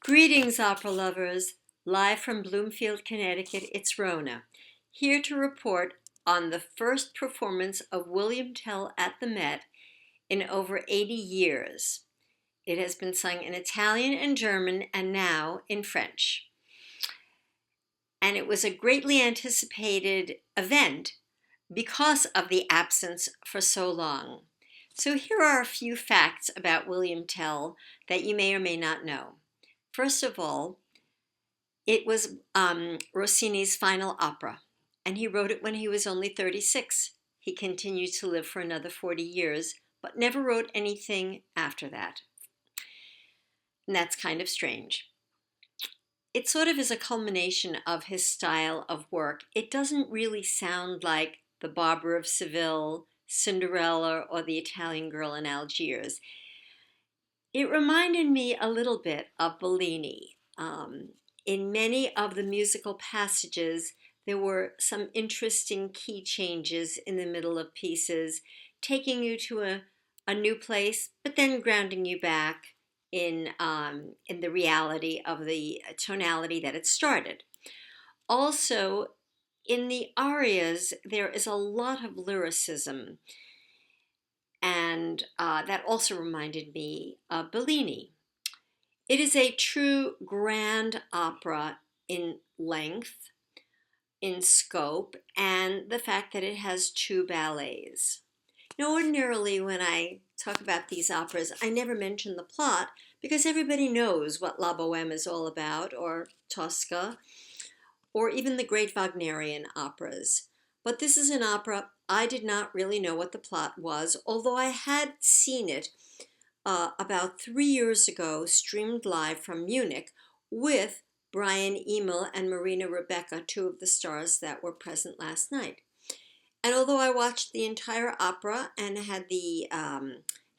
Greetings, opera lovers. Live from Bloomfield, Connecticut, it's Rona, here to report on the first performance of William Tell at the Met in over 80 years. It has been sung in Italian and German and now in French. And it was a greatly anticipated event because of the absence for so long. So here are a few facts about William Tell that you may or may not know. First of all, it was Rossini's final opera, and he wrote it when he was only 36. He continued to live for another 40 years, but never wrote anything after that. And that's kind of strange. It sort of is a culmination of his style of work. It doesn't really sound like The Barber of Seville, Cinderella, or The Italian Girl in Algiers. It reminded me a little bit of Bellini. In many of the musical passages, there were some interesting key changes in the middle of pieces, taking you to a new place, but then grounding you back in the reality of the tonality that it started. Also, in the arias, there is a lot of lyricism, and that also reminded me of Bellini. It is a true grand opera in length, in scope, and the fact that it has two ballets. Now, ordinarily, when I talk about these operas, I never mention the plot because everybody knows what La Bohème is all about, or Tosca, or even the great Wagnerian operas. But this is an opera I did not really know what the plot was, although I had seen it about 3 years ago, streamed live from Munich with Bryan, Hymel, and Marina, Rebeka, two of the stars that were present last night. And although I watched the entire opera and had the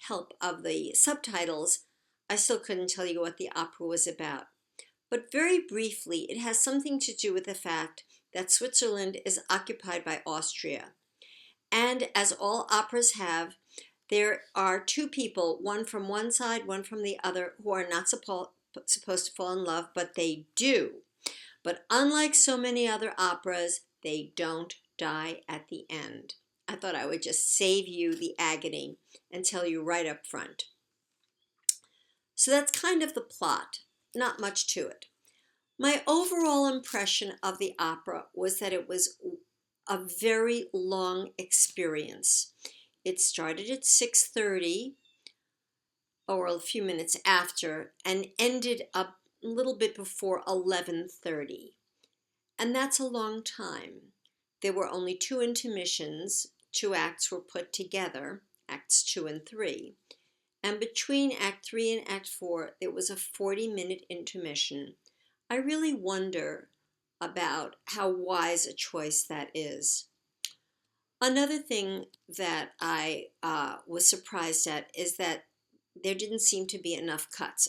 help of the subtitles, I still couldn't tell you what the opera was about. But very briefly, it has something to do with the fact that Switzerland is occupied by Austria. And as all operas have, there are two people, one from one side, one from the other, who are not supposed to fall in love, but they do. But unlike so many other operas, they don't die at the end. I thought I would just save you the agony and tell you right up front. So that's kind of the plot, not much to it. My overall impression of the opera was that it was a very long experience. It started at 6:30 or a few minutes after and ended a little bit before 11:30. And that's a long time. There were only 2 intermissions. 2 acts were put together, acts 2 and 3. And between act 3 and act 4, there was a 40-minute intermission. I really wonder about how wise a choice that is. Another thing that I was surprised at is that there didn't seem to be enough cuts.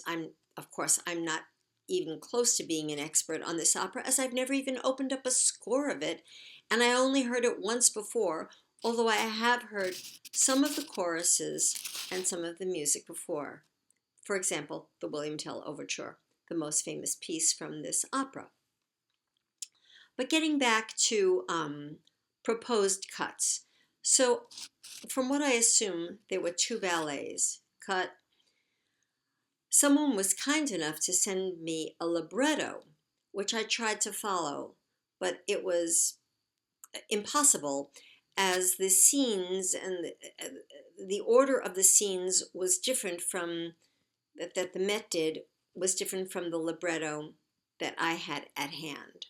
Of course, I'm not even close to being an expert on this opera, as I've never even opened up a score of it, and I only heard it once before, although I have heard some of the choruses and some of the music before. For example, the William Tell Overture, the most famous piece from this opera. But getting back to proposed cuts. So, from what I assume, there were 2 ballets cut. Someone was kind enough to send me a libretto, which I tried to follow, but it was impossible, as the scenes and the order of the scenes was different from that the Met did, was different from the libretto that I had at hand.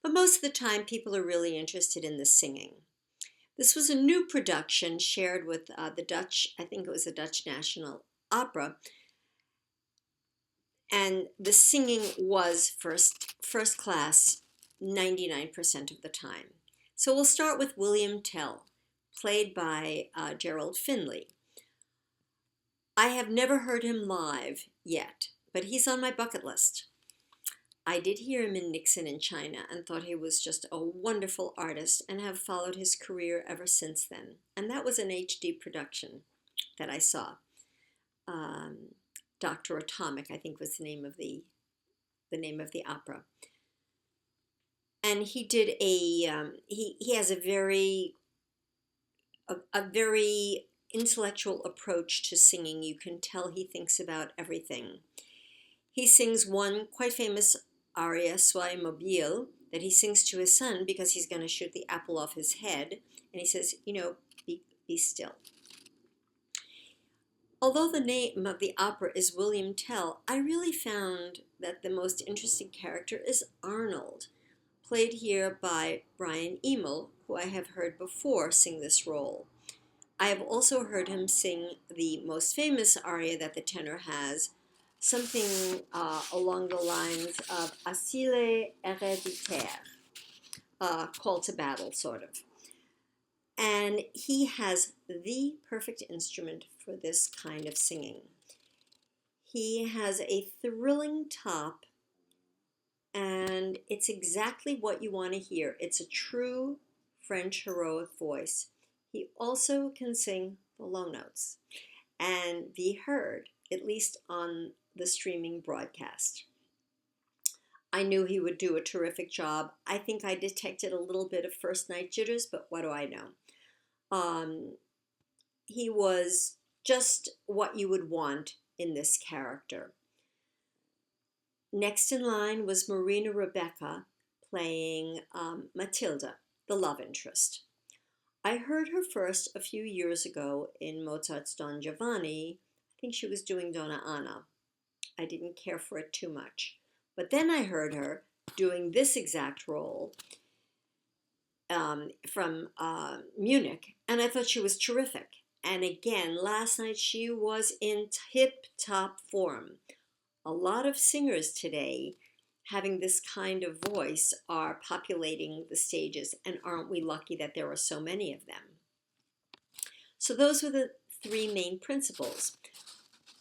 But most of the time, people are really interested in the singing. This was a new production shared with the Dutch, I think it was the Dutch National Opera, and the singing was first class 99% of the time. So we'll start with William Tell, played by Gerald Finley. I have never heard him live yet, but he's on my bucket list. I did hear him in Nixon in China and thought he was just a wonderful artist and have followed his career ever since then. And that was an HD production that I saw. Dr. Atomic, I think was the name of the the name of the opera. And he did he has a very intellectual approach to singing. You can tell he thinks about everything. He sings one quite famous aria, Sois mobile, that he sings to his son because he's going to shoot the apple off his head. And he says, be still. Although the name of the opera is William Tell, I really found that the most interesting character is Arnold, played here by Bryan, who I have heard before sing this role. I have also heard him sing the most famous aria that the tenor has, something along the lines of Asile Hereditaire, call to battle, sort of. And he has the perfect instrument for this kind of singing. He has a thrilling top, and it's exactly what you want to hear. It's a true French heroic voice. He also can sing the low notes and be heard, at least on the streaming broadcast. I knew he would do a terrific job. I think I detected a little bit of first night jitters, but what do I know? He was just what you would want in this character. Next in line was Marina Rebeka playing Mathilde, the love interest. I heard her first a few years ago in Mozart's Don Giovanni. I think she was doing Donna Anna. I didn't care for it too much. But then I heard her doing this exact role from Munich, and I thought she was terrific. And again, last night she was in tip-top form. A lot of singers today having this kind of voice are populating the stages, and aren't we lucky that there are so many of them? So those were the three main principles.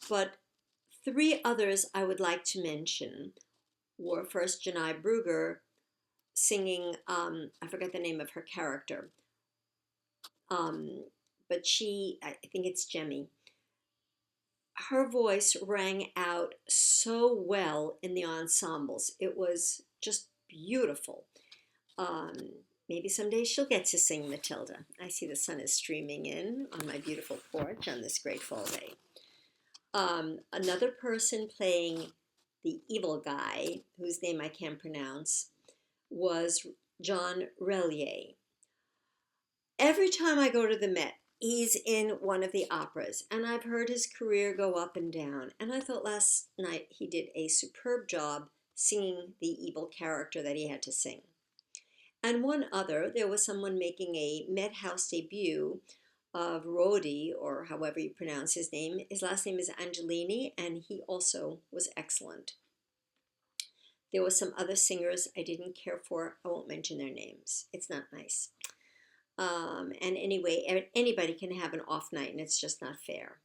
But three others I would like to mention were first Janai Brugger singing, I forgot the name of her character, but I think it's Jemmy. Her voice rang out so well in the ensembles. It was just beautiful. Maybe someday she'll get to sing Mathilde. I see the sun is streaming in on my beautiful porch on this great fall day. Another person playing the evil guy, whose name I can't pronounce, was John Relier. Every time I go to the Met, he's in one of the operas, and I've heard his career go up and down, and I thought last night he did a superb job singing the evil character that he had to sing. And one other, there was someone making a Met House debut of Rodi, or however you pronounce his name. His last name is Angelini, and he also was excellent. There were some other singers I didn't care for. I won't mention their names. It's not nice. And anyway, anybody can have an off night, and it's just not fair.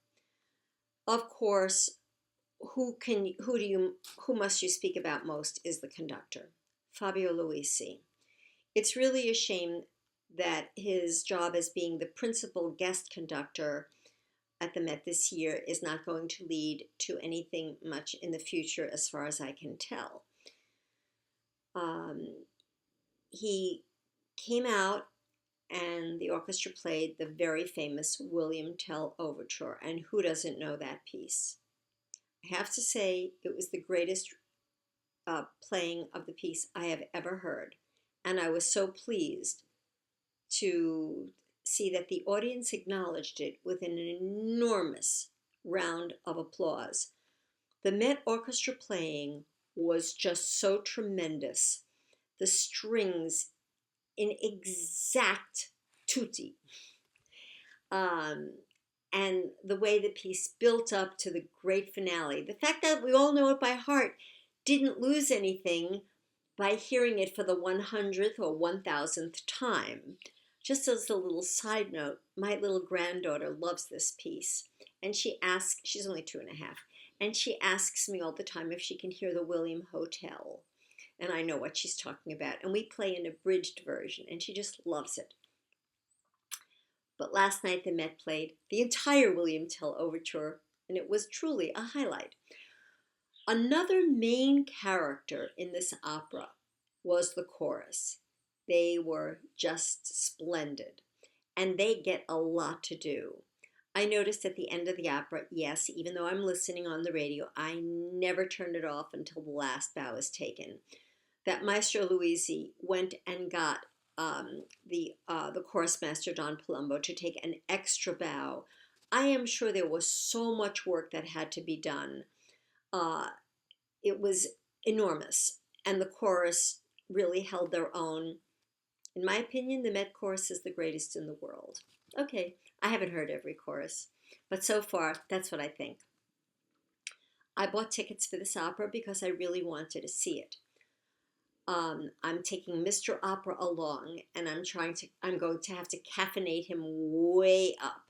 Of course, who must you speak about most is the conductor, Fabio Luisi. It's really a shame that his job as being the principal guest conductor at the Met this year is not going to lead to anything much in the future, as far as I can tell. He came out and the orchestra played the very famous William Tell Overture, and who doesn't know that piece? I have to say it was the greatest playing of the piece I have ever heard, and I was so pleased to see that the audience acknowledged it with an enormous round of applause. The Met Orchestra playing was just so tremendous. The strings in exact tutti. And the way the piece built up to the great finale. The fact that we all know it by heart didn't lose anything by hearing it for the 100th or 1000th time. Just as a little side note, my little granddaughter loves this piece. And she's only 2.5, and she asks me all the time if she can hear the William Hotel. And I know what she's talking about. And we play an abridged version, and she just loves it. But last night the Met played the entire William Tell Overture, and it was truly a highlight. Another main character in this opera was the chorus. They were just splendid, and they get a lot to do. I noticed at the end of the opera, yes, even though I'm listening on the radio, I never turned it off until the last bow is taken, that Maestro Luisi went and got the chorus master Don Palumbo to take an extra bow. I am sure there was so much work that had to be done. Uh, it was enormous, and the chorus really held their own. In my opinion, the Met chorus is the greatest in the world. Okay, I haven't heard every chorus, but so far, that's what I think. I bought tickets for this opera because I really wanted to see it. I'm taking Mr. Opera along, and I'm going to have to caffeinate him way up.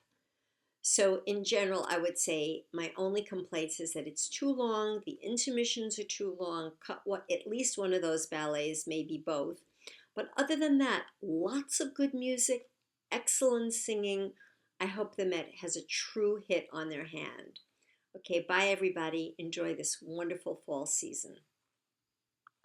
So in general, I would say my only complaints is that it's too long, the intermissions are too long, cut at least one of those ballets, maybe both. But other than that, lots of good music, excellent singing. I hope the Met has a true hit on their hand. Okay, bye everybody. Enjoy this wonderful fall season.